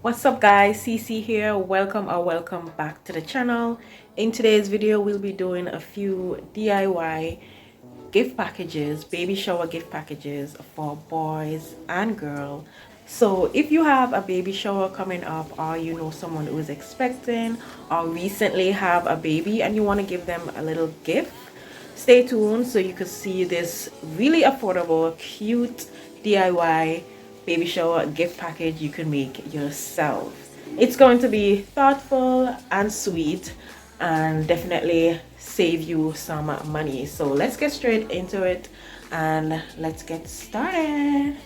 What's up guys, CC here. Welcome back to the channel. In today's video we'll be doing a few DIY gift packages, baby shower gift packages for boys and girls. So if you have a baby shower coming up, or you know someone who is expecting or recently have a baby and you want to give them a little gift, stay tuned so you can see this really affordable, cute DIY baby shower gift package you can make yourself. It's going to be thoughtful and sweet and definitely save you some money. So let's get straight into it and let's get started.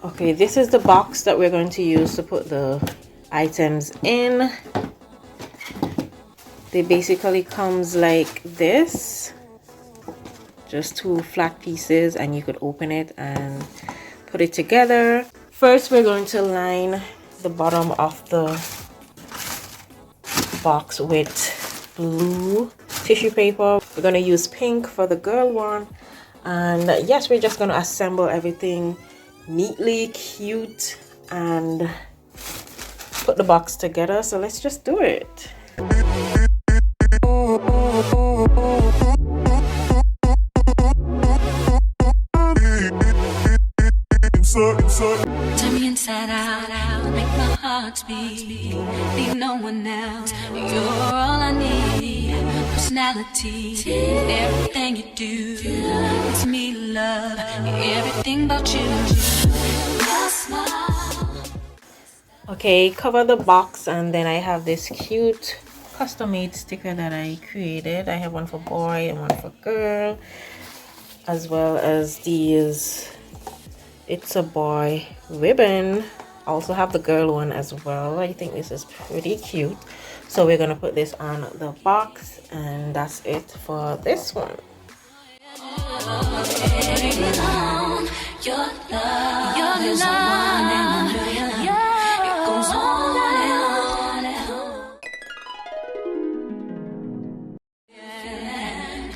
Okay, this is the box that we're going to use to put the items in. They basically comes like this, just two flat pieces, and you could open it and put it together. First we're going to line the bottom of the box with blue tissue paper. We're going to use pink for the girl one, and yes, we're just going to assemble everything neatly, cute, and put the box together. So let's just do it. Turn me inside out, make my heart beat. Leave no one else, you're all I need. Personality, everything you do makes me love everything about you. Okay, cover the box, and then I have this cute custom-made sticker that I created. I have one for boy and one for girl, as well as these "It's a Boy" ribbon. I also have the girl one as well. I think this is pretty cute. So we're gonna put this on the box, and that's it for this one. Your love.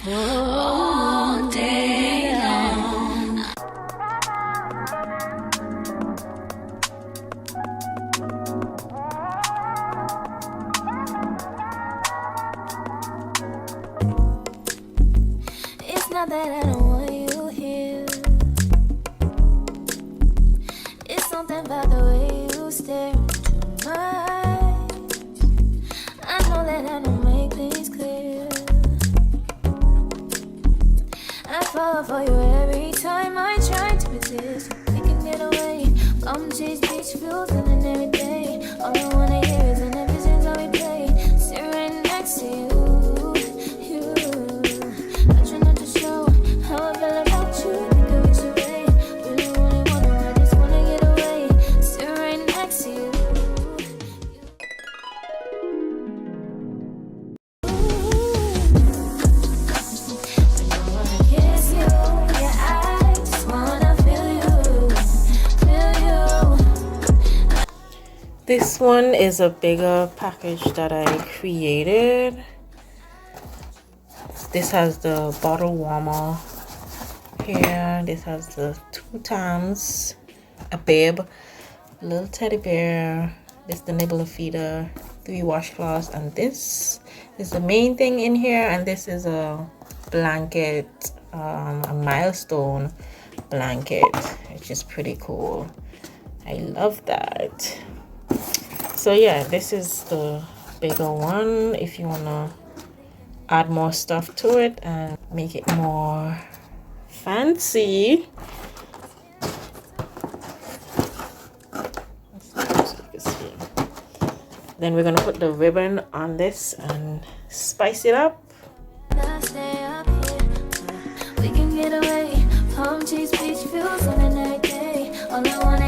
All day long. It's not that I don't want you here. It's something about the way you stare into my eyes. I know that I don't make things clear. I fall for you every time I try to resist. We can get away, come chase beach views and every day. All I wanna hear is an episode that we play. Sit right next to you. I try not to show how I feel about you. Think I wish away. Really wanna, I just wanna get away. Sit right next to you. This one is a bigger package that I created. This has the bottle warmer here. This has the 2 times a bib, a little teddy bear. This the nibbler feeder, 3 washcloths, and this is the main thing in here. And this is a blanket, a milestone blanket, which is pretty cool. I love that. So yeah, this is the bigger one if you want to add more stuff to it and make it more fancy. Then we're going to put the ribbon on this and spice it up. We can get away, palm trees, beach views on a night day. All I want